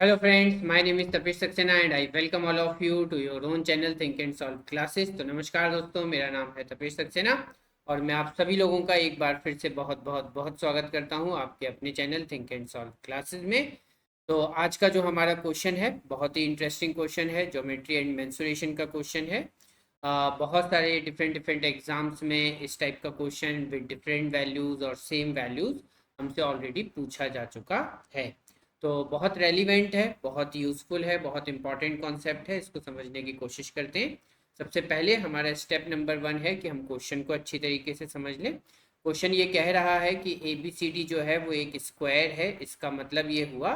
Hello friends, my name is Tapish Saxena and I welcome all of you to your own channel Think and Solve Classes। तो नमस्कार दोस्तों, मेरा नाम है तपेश सक्सेना और मैं आप सभी लोगों का एक बार फिर से बहुत बहुत बहुत स्वागत करता हूं आपके अपने channel think and solve classes में। तो आज का जो हमारा क्वेश्चन है बहुत ही इंटरेस्टिंग क्वेश्चन है, ज्योमेट्री एंड मेंसुरेशन का क्वेश्चन है। बहुत सारे डिफरेंट डिफरेंट एग्जाम्स में इस टाइप का क्वेश्चन विद डिफरेंट वैल्यूज़ और सेम वैल्यूज़ हमसे ऑलरेडी पूछा जा चुका है। तो बहुत रेलिवेंट है, बहुत यूज़फुल है, बहुत इंपॉर्टेंट कॉन्सेप्ट है। इसको समझने की कोशिश करते हैं। सबसे पहले हमारा स्टेप नंबर 1 है कि हम क्वेश्चन को अच्छी तरीके से समझ लें। क्वेश्चन ये कह रहा है कि ए बी सी डी जो है वो एक स्क्वायर है। इसका मतलब ये हुआ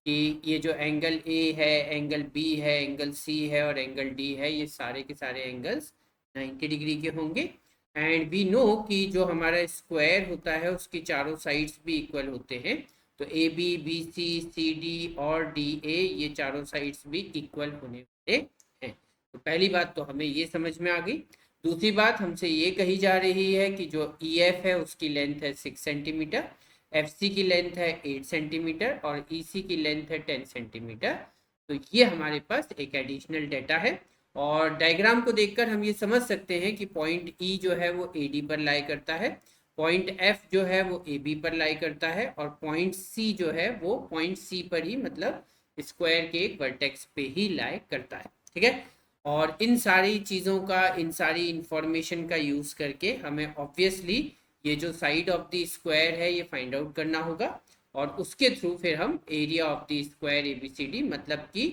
कि ये जो एंगल ए है, एंगल बी है, एंगल सी है और एंगल डी है, ये सारे के सारे एंगल्स 90 डिग्री के होंगे। एंड वी नो कि जो हमारा स्क्वायर होता है उसकी चारों साइड्स भी इक्वल होते हैं। तो A B, B C, C D और डी ए, ये चारों साइड्स भी इक्वल होने वाले हैं। तो पहली बात तो हमें ये समझ में आ गई। दूसरी बात हमसे ये कही जा रही है कि जो ई एफ है उसकी लेंथ है 6 सेंटीमीटर, एफ सी की लेंथ है 8 सेंटीमीटर और ई सी की लेंथ है 10 सेंटीमीटर। तो ये हमारे पास एक एडिशनल डेटा है और डायग्राम को देखकर हम ये समझ सकते हैं कि पॉइंट ई जो है वो ए डी पर लाई करता है, पॉइंट एफ जो है वो ए बी पर लाई करता है और पॉइंट सी जो है वो पॉइंट सी पर ही, मतलब स्क्वायर के एक वर्टेक्स पे ही लाई करता है। ठीक है। और इन सारी चीज़ों का, इन सारी इंफॉर्मेशन का यूज़ करके हमें ऑब्वियसली ये जो साइड ऑफ द स्क्वायर है ये फाइंड आउट करना होगा और उसके थ्रू फिर हम area of the square A B C D, मतलब कि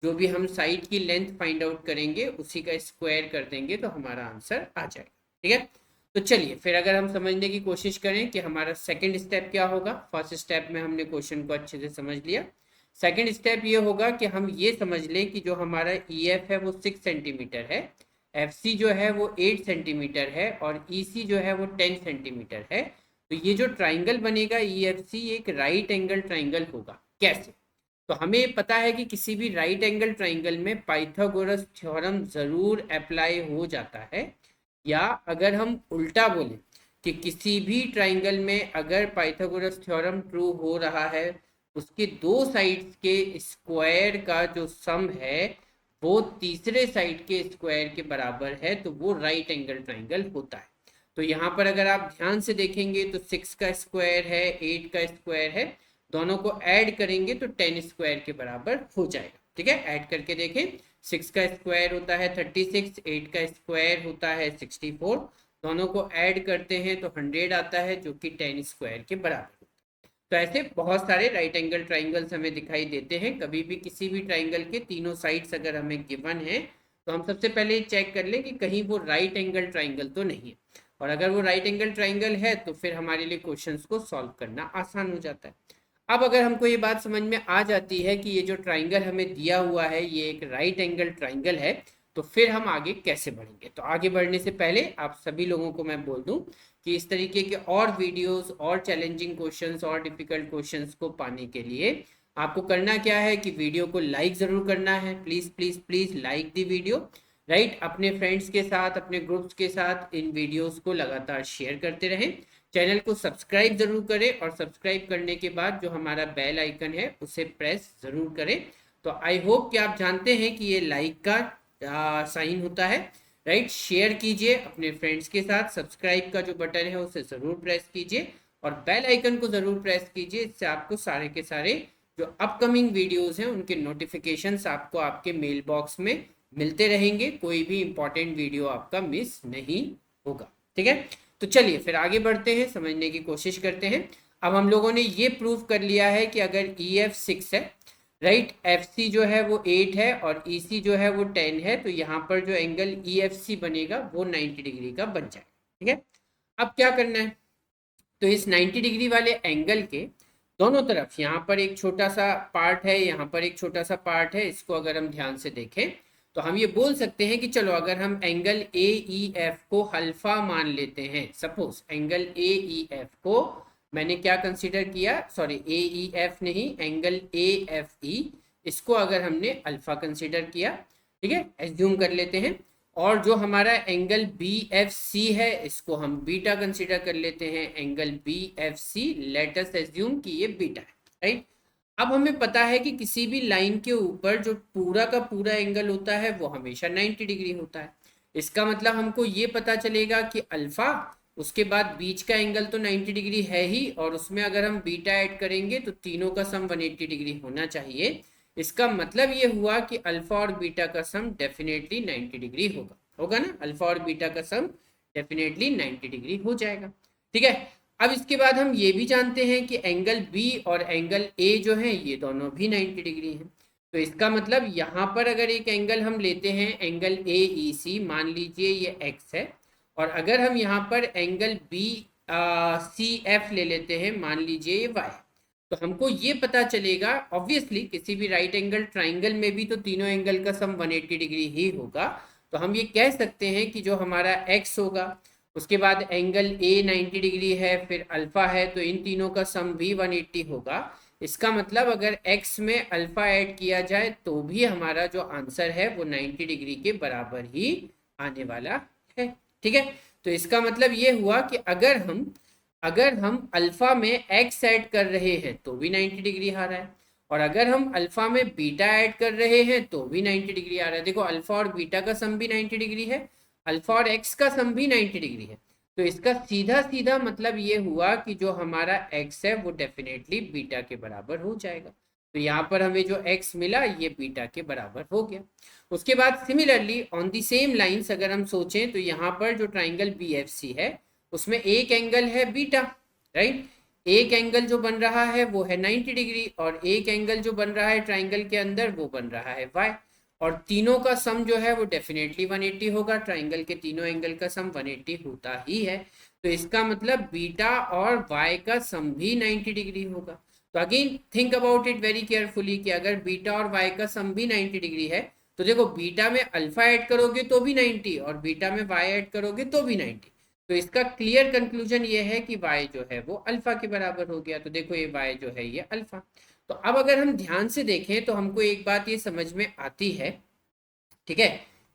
जो भी हम साइड की लेंथ फाइंड आउट करेंगे उसी का स्क्वायर कर देंगे तो हमारा आंसर आ जाएगा। ठीक है। तो चलिए फिर अगर हम समझने की कोशिश करें कि हमारा सेकंड स्टेप क्या होगा। फर्स्ट स्टेप में हमने क्वेश्चन को अच्छे से समझ लिया। सेकंड स्टेप ये होगा कि हम ये समझ लें कि जो हमारा ई एफ है वो 6 सेंटीमीटर है, एफ सी जो है वो 8 सेंटीमीटर है और ई सी जो है वो 10 सेंटीमीटर है। तो ये जो ट्राइंगल बनेगा ई एफ सी, एक राइट एंगल ट्राइंगल होगा। कैसे? तो हमें पता है कि किसी भी राइट एंगल ट्राइंगल में पाइथागोरस थ्योरम जरूर अप्लाई हो जाता है। या अगर हम उल्टा बोलें कि किसी भी ट्राइंगल में अगर पाइथागोरस थ्योरम ट्रू हो रहा है, उसके दो साइड्स के स्क्वायर का जो सम है वो तीसरे साइड के स्क्वायर के बराबर है, तो वो राइट एंगल ट्राइंगल होता है। तो यहाँ पर अगर आप ध्यान से देखेंगे तो 6 का स्क्वायर है, 8 का स्क्वायर है, दोनों को ऐड करेंगे तो 10 स्क्वायर के बराबर हो जाएगा। ठीक है, ऐड करके देखें। 6 का स्क्वायर होता है 36, 8 का स्क्वायर होता है 64, दोनों को ऐड करते हैं तो 100 आता है जो कि 10 स्क्वायर के बराबर। तो ऐसे बहुत सारे राइट एंगल ट्राइंगल्स हमें दिखाई देते हैं। कभी भी किसी भी ट्राइंगल के तीनों साइड्स अगर हमें गिवन है तो हम सबसे पहले चेक कर लें कि कहीं वो राइट एंगल ट्राइंगल तो नहीं है। और अगर वो राइट एंगल ट्राइंगल है तो फिर हमारे लिए क्वेश्चंस को सॉल्व करना आसान हो जाता है। अब अगर हमको ये बात समझ में आ जाती है कि ये जो ट्राइंगल हमें दिया हुआ है ये एक राइट एंगल ट्राइंगल है, तो फिर हम आगे कैसे बढ़ेंगे। तो आगे बढ़ने से पहले आप सभी लोगों को मैं बोल दूं कि इस तरीके के और वीडियोस और चैलेंजिंग क्वेश्चंस और डिफिकल्ट क्वेश्चंस को पाने के लिए आपको करना क्या है कि वीडियो को लाइक ज़रूर करना है। Please please please like the video. Right, अपने फ्रेंड्स के साथ, अपने ग्रुप्स के साथ इन वीडियोस को लगातार शेयर करते रहें। चैनल को सब्सक्राइब ज़रूर करें और सब्सक्राइब करने के बाद जो हमारा बेल आइकन है उसे प्रेस ज़रूर करें। तो आई होप कि आप जानते हैं कि ये लाइक का साइन होता है। राइट, शेयर कीजिए अपने फ्रेंड्स के साथ, सब्सक्राइब का जो बटन है उसे ज़रूर प्रेस कीजिए और बेल आइकन को ज़रूर प्रेस कीजिए। इससे आपको सारे के सारे जो अपकमिंग वीडियोस हैं उनके नोटिफिकेशंस आपको आपके मेल बॉक्स में मिलते रहेंगे। कोई भी इंपॉर्टेंट वीडियो आपका मिस नहीं होगा। ठीक है। तो चलिए फिर आगे बढ़ते हैं, समझने की कोशिश करते हैं। अब हम लोगों ने ये प्रूव कर लिया है कि अगर ई एफ 6 है, राइट, एफ सी जो है वो 8 है और ई सी जो है वो 10 है, तो यहाँ पर जो एंगल ई एफ सी बनेगा वो 90 डिग्री का बन जाएगा। ठीक है। अब क्या करना है, तो इस 90 डिग्री वाले एंगल के दोनों तरफ यहाँ पर एक छोटा सा पार्ट है, यहाँ पर एक छोटा सा पार्ट है, इसको अगर हम ध्यान से देखें तो हम ये बोल सकते हैं कि चलो अगर हम एंगल ए ई एफ को अल्फा मान लेते हैं, suppose angle A E F को मैंने क्या कंसीडर किया, सॉरी ए ई एफ नहीं, एंगल ए एफ ई, इसको अगर हमने अल्फा कंसीडर किया, ठीक है, एज्यूम कर लेते हैं। और जो हमारा एंगल बी एफ सी है इसको हम बीटा कंसीडर कर लेते हैं। Angle B F C, let us assume कि ये बीटा है। राइट, अब हमें पता है कि किसी भी लाइन के ऊपर जो पूरा का पूरा एंगल होता है वो हमेशा 90 डिग्री होता है। इसका मतलब हमको ये पता चलेगा कि अल्फा, उसके बाद बीच का एंगल तो 90 डिग्री है ही, और उसमें अगर हम बीटा ऐड करेंगे तो तीनों का सम 180 डिग्री होना चाहिए। इसका मतलब ये हुआ कि अल्फा और बीटा का सम डेफिनेटली 90 डिग्री होगा, होगा ना, अल्फा और बीटा का सम डेफिनेटली 90 डिग्री हो जाएगा। ठीक है, अब इसके बाद हम ये भी जानते हैं कि एंगल बी और एंगल ए जो है ये दोनों भी 90 डिग्री हैं। तो इसका मतलब यहाँ पर अगर एक एंगल हम लेते हैं एंगल ए ई सी, मान लीजिए ये एक्स है, और अगर हम यहाँ पर एंगल बी सी एफ ले लेते हैं, मान लीजिए ये वाई, तो हमको ये पता चलेगा ऑब्वियसली किसी भी राइट एंगल ट्राइंगल में भी तो तीनों एंगल का सम 180 डिग्री ही होगा। तो हम ये कह सकते हैं कि जो हमारा एक्स होगा, उसके बाद एंगल ए 90 डिग्री है, फिर अल्फा है, तो इन तीनों का सम भी 180 होगा। इसका मतलब अगर x में अल्फा ऐड किया जाए तो भी हमारा जो आंसर है वो 90 डिग्री के बराबर ही आने वाला है। ठीक है, तो इसका मतलब ये हुआ कि अगर हम अल्फा में x ऐड कर रहे हैं तो भी 90 डिग्री आ रहा है, और अगर हम अल्फा में बीटा ऐड कर रहे हैं तो भी 90 डिग्री आ रहा है। देखो अल्फा और बीटा का सम भी 90 डिग्री है, अल्फा और एक्स का सम भी 90 डिग्री है। तो इसका सीधा सीधा मतलब ये हुआ कि जो हमारा x है वो डेफिनेटली बीटा के बराबर हो जाएगा। तो यहाँ पर हमें जो x मिला ये बीटा के बराबर हो गया। उसके बाद similarly on the same lines अगर हम सोचें तो यहाँ पर जो ट्राइंगल BFC है उसमें एक एंगल है बीटा, राइट, एक एंगल जो बन रहा है वो है 90 डिग्री, और एक एंगल जो बन रहा है ट्राइंगल के अंदर वो बन रहा है y, और तीनों का सम जो है वो डेफिनेटली 180 होगा। ट्राइंगल के तीनों एंगल का सम 180 होता ही है। तो इसका मतलब बीटा और y का सम भी 90 डिग्री होगा। तो again think about it very carefully कि अगर बीटा और y का सम भी 90 डिग्री है तो देखो बीटा में अल्फा ऐड करोगे तो भी 90 और बीटा में y ऐड करोगे तो भी 90। तो इसका क्लियर कंक्लूजन ये है कि y जो है वो अल्फा के बराबर हो गया। तो देखो ये y जो है ये अल्फा। तो अब अगर हम ध्यान से देखें तो हमको एक बात ये समझ में आती है, ठीक है,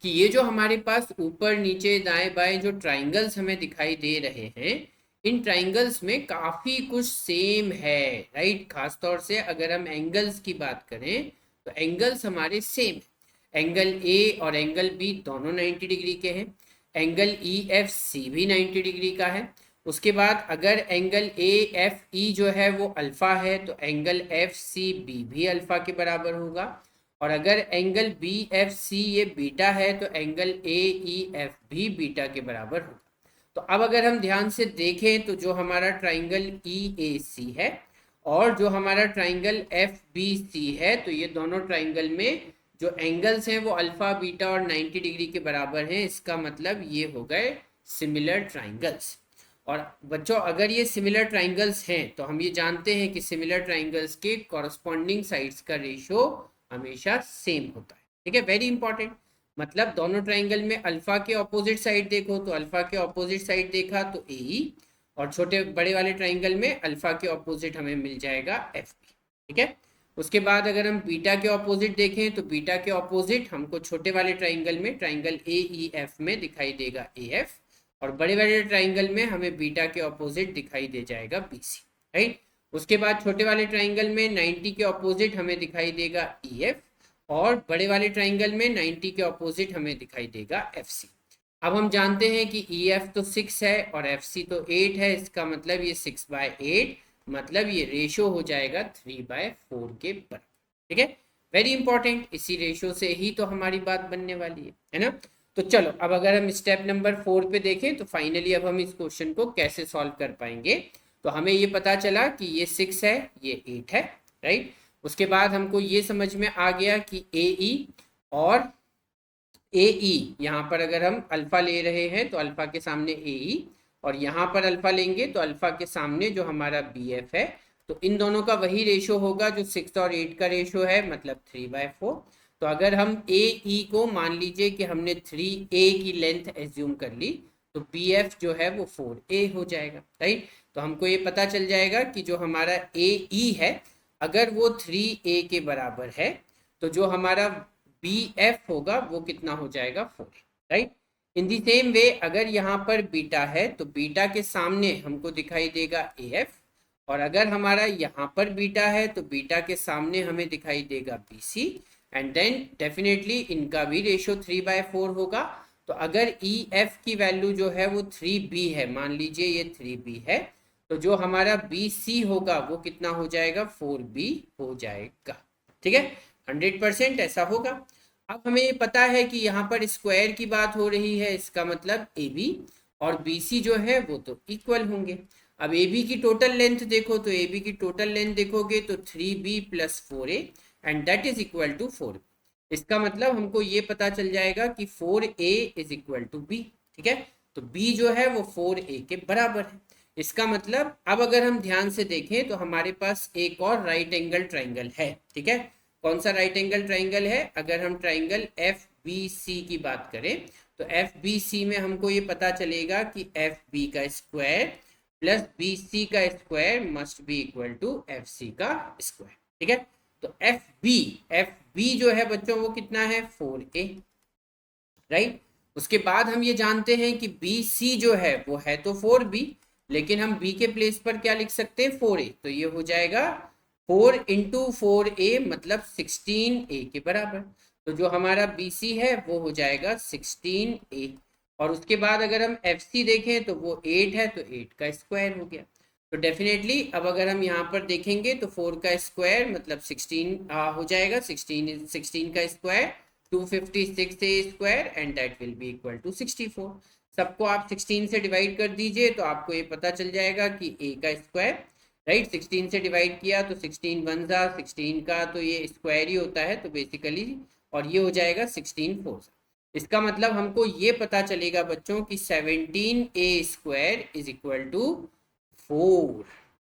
कि ये जो हमारे पास ऊपर नीचे दाएं बाएं जो ट्राइंगल्स हमें दिखाई दे रहे हैं, इन ट्राइंगल्स में काफी कुछ सेम है, राइट। खासतौर से अगर हम एंगल्स की बात करें तो एंगल्स हमारे सेम है। एंगल ए और एंगल बी दोनों 90 डिग्री के हैं, एंगल ई एफ सी भी 90 डिग्री का है। उसके बाद अगर एंगल ए एफ ई जो है वो अल्फा है तो एंगल एफ सी बी भी अल्फा के बराबर होगा, और अगर एंगल बी एफ सी ये बीटा है तो एंगल ए ई एफ भी बीटा के बराबर होगा। तो अब अगर हम ध्यान से देखें तो जो हमारा ट्राइंगल ई ए सी है और जो हमारा ट्राइंगल एफ बी सी है, तो ये दोनों ट्राइंगल में जो एंगल्स हैं वो अल्फा बीटा और 90 डिग्री के बराबर हैं। इसका मतलब ये हो गए सिमिलर ट्राइंगल्स। और बच्चों अगर ये सिमिलर ट्राइंगल्स हैं तो हम ये जानते हैं कि सिमिलर ट्राइंगल्स के कॉरस्पॉन्डिंग साइड्स का रेशियो हमेशा सेम होता है। ठीक है, वेरी इंपॉर्टेंट। मतलब दोनों ट्राइंगल में अल्फा के ऑपोजिट साइड देखो तो अल्फा के ऑपोजिट साइड देखा तो ए, और छोटे बड़े वाले ट्राइंगल में अल्फा के ऑपोजिट हमें मिल जाएगा एफ बी। ठीक है, उसके बाद अगर हम बीटा के ऑपोजिट देखें तो बीटा के ऑपोजिट हमको छोटे वाले ट्राइंगल में ट्राइंगल ए ई एफ में दिखाई देगा ए एफ, और बड़े वाले ट्राइंगल में हमें बीटा के ऑपोजिट दिखाई दे जाएगा बी सी, राइट। उसके बाद छोटे वाले ट्राइंगल में 90 के ऑपोजिट हमें दिखाई देगा ई एफ, और बड़े वाले ट्राइंगल में 90 के ऑपोजिट हमें दिखाई देगा एफ सी। अब हम जानते हैं कि ई एफ तो 6 है और एफ सी तो 8 है, इसका मतलब ये 6/8, मतलब ये रेशो हो जाएगा 3/4 के बराबर। ठीक है, वेरी इंपॉर्टेंट, इसी रेशो से ही तो हमारी बात बनने वाली है ना। तो चलो अब अगर हम स्टेप नंबर 4 पे देखें तो फाइनली अब हम इस क्वेश्चन को कैसे सॉल्व कर पाएंगे। तो हमें ये पता चला कि ये 6 है ये 8 है, राइट। उसके बाद हमको ये समझ में आ गया कि ए ई और ए ई, यहाँ पर अगर हम अल्फा ले रहे हैं तो अल्फा के सामने ए ई, और यहाँ पर अल्फा लेंगे तो अल्फा के सामने जो हमारा बी एफ है, तो इन दोनों का वही रेशो होगा जो 6 और 8 का रेशो है, मतलब 3/4। तो अगर हम ए ई को मान लीजिए कि हमने 3a की लेंथ एज्यूम कर ली तो बी एफ जो है वो 4a हो जाएगा, राइट। तो हमको ये पता चल जाएगा कि जो हमारा ए ई है अगर वो 3a के बराबर है तो जो हमारा बी एफ होगा वो कितना हो जाएगा 4, right. In the same way अगर यहाँ पर बीटा है तो बीटा के सामने हमको दिखाई देगा ए एफ, और अगर हमारा यहाँ पर बीटा है तो बीटा के सामने हमें दिखाई देगा BC, एंड देन डेफिनेटली इनका भी रेशियो 3/4 होगा। तो अगर EF की वैल्यू जो है वो 3B है, मान लीजिए ये 3B है, तो जो हमारा BC होगा वो कितना हो जाएगा, 4B हो जाएगा। ठीक है, 100% ऐसा होगा। अब हमें ये पता है कि यहाँ पर स्क्वायर की बात हो रही है, इसका मतलब AB और BC जो है वो तो इक्वल होंगे। अब AB की टोटल लेंथ देखो, तो AB की टोटल लेंथ देखोगे तो 3B + 4A and that is equal to 4। इसका मतलब हमको ये पता चल जाएगा कि 4A is equal to B। ठीक है, तो B जो है वो 4A के बराबर है। इसका मतलब अब अगर हम ध्यान से देखें तो हमारे पास एक और राइट एंगल ट्राइंगल है। ठीक है, कौन सा राइट एंगल ट्राइंगल है, अगर हम ट्राइंगल FBC की बात करें तो FBC में हमको ये पता चलेगा कि FB का स्क्वायर प्लस BC का square must be equal to FC का स्क्वायर। ठीक है, तो FB जो है बच्चों वो कितना है, 4A, राइट। उसके बाद हम ये जानते हैं कि BC जो है वो है तो 4B, लेकिन हम B के प्लेस पर क्या लिख सकते हैं, 4A, तो ये हो जाएगा 4 × 4A मतलब 16A के बराबर। तो जो हमारा BC है वो हो जाएगा 16A, और उसके बाद अगर हम FC देखें तो वो 8 है, तो 8 का स्क्वायर हो गया। तो डेफिनेटली अब अगर हम यहाँ पर देखेंगे तो 4 का स्क्वायर मतलब 16 हो जाएगा, 16 का square 256A square and that will be equal to 64। सबको आप 16 से डिवाइड कर दीजिए तो आपको ये पता चल जाएगा कि A का स्क्वायर, राइट, 16 से डिवाइड किया तो 16 × 1 = 16 का तो ये स्क्वायर ही होता है, तो बेसिकली, और ये हो जाएगा 16 4। इसका मतलब हमको ये पता चलेगा बच्चों कि 17A square is equal to 4।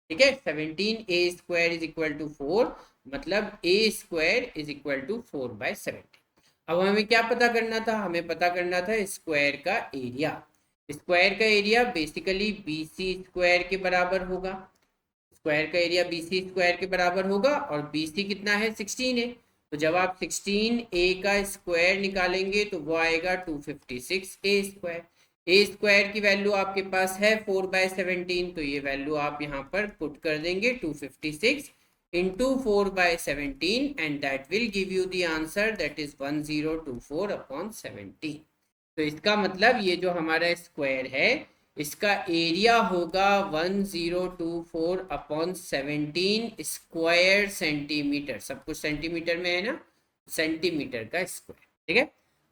ठीक है, 17A square is equal to 4 मतलब A square is equal to 4/17। अब हमें क्या पता करना था, हमें पता करना था स्क्वायर का एरिया। स्क्वायर का एरिया बेसिकली BC स्क्वायर के बराबर होगा। स्क्वायर का एरिया BC स्क्वायर के बराबर होगा और BC कितना है, 16 है। तो जब आप 16A का स्क्वायर निकालेंगे तो वो आएगा 256A स्क्वायर। A स्क्वायर की वैल्यू आपके पास है 4/17, तो ये वैल्यू आप यहाँ पर पुट कर देंगे 256 into 4/17 and that will give you the answer that is 1024/17। तो इसका मतलब ये जो हमारा स्क्वायर है इसका एरिया होगा 1024/17 स्क्वायर सेंटीमीटर। सब कुछ सेंटीमीटर में है ना, सेंटीमीटर का स्क्वायर। ठीक है,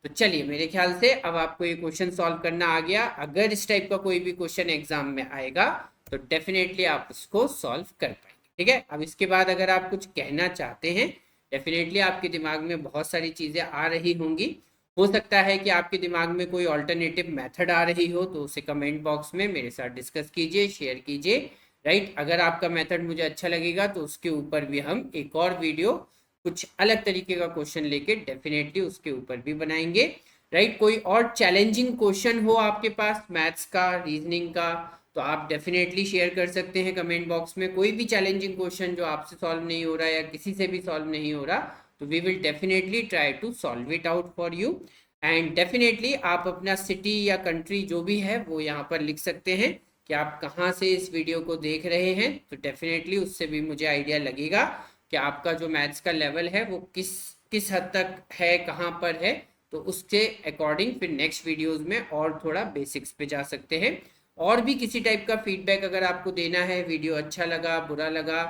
तो चलिए मेरे ख्याल से अब आपको ये क्वेश्चन सॉल्व करना आ गया। अगर इस टाइप का कोई भी क्वेश्चन एग्जाम में आएगा तो डेफिनेटली आप उसको सॉल्व कर पाएंगे। ठीक है, अब इसके बाद अगर आप कुछ कहना चाहते हैं, डेफिनेटली आपके दिमाग में बहुत सारी चीज़ें आ रही होंगी। हो सकता है कि आपके दिमाग में कोई ऑल्टरनेटिव मेथड आ रही हो, तो उसे कमेंट बॉक्स में मेरे साथ डिस्कस कीजिए, शेयर कीजिए, राइट। अगर आपका मेथड मुझे अच्छा लगेगा तो उसके ऊपर भी हम एक और वीडियो कुछ अलग तरीके का क्वेश्चन लेके डेफिनेटली उसके ऊपर भी बनाएंगे, राइट। कोई और चैलेंजिंग क्वेश्चन हो आपके पास मैथ्स का, रीजनिंग का, तो आप डेफिनेटली शेयर कर सकते हैं कमेंट बॉक्स में। कोई भी चैलेंजिंग क्वेश्चन जो आपसे सॉल्व नहीं हो रहा या किसी से भी सॉल्व नहीं हो रहा, तो we will definitely try to solve it out for you. And definitely आप अपना सिटी या कंट्री जो भी है वो यहाँ पर लिख सकते हैं कि आप कहाँ से इस वीडियो को देख रहे हैं, तो डेफिनेटली उससे भी मुझे आइडिया लगेगा कि आपका जो मैथ्स का लेवल है वो किस हद तक है, कहाँ पर है। तो उसके अकॉर्डिंग फिर नेक्स्ट वीडियोज़ में और थोड़ा बेसिक्स पे जा सकते हैं। और भी किसी टाइप का फीडबैक अगर आपको देना है, वीडियो अच्छा लगा, बुरा लगा,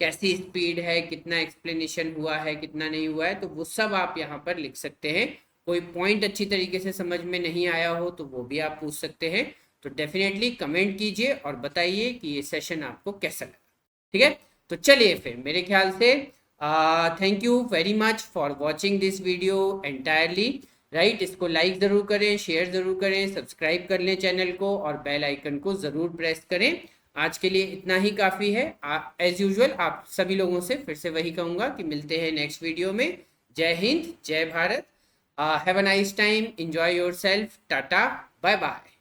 कैसी स्पीड है, कितना एक्सप्लेनेशन हुआ है, कितना नहीं हुआ है, तो वो सब आप यहाँ पर लिख सकते हैं। कोई पॉइंट अच्छी तरीके से समझ में नहीं आया हो तो वो भी आप पूछ सकते हैं। तो डेफिनेटली कमेंट कीजिए और बताइए कि ये सेशन आपको कैसा लगा। ठीक है, तो चलिए फिर मेरे ख्याल से thank you very much for watching this video entirely, right. इसको लाइक ज़रूर करें, शेयर ज़रूर करें, सब्सक्राइब कर लें चैनल को और बेल आइकन को ज़रूर प्रेस करें। आज के लिए इतना ही काफ़ी है। एज यूजुअल आप सभी लोगों से फिर से वही कहूँगा कि मिलते हैं नेक्स्ट वीडियो में। जय हिंद, जय Bharat, have a nice time, enjoy yourself, tata, bye bye.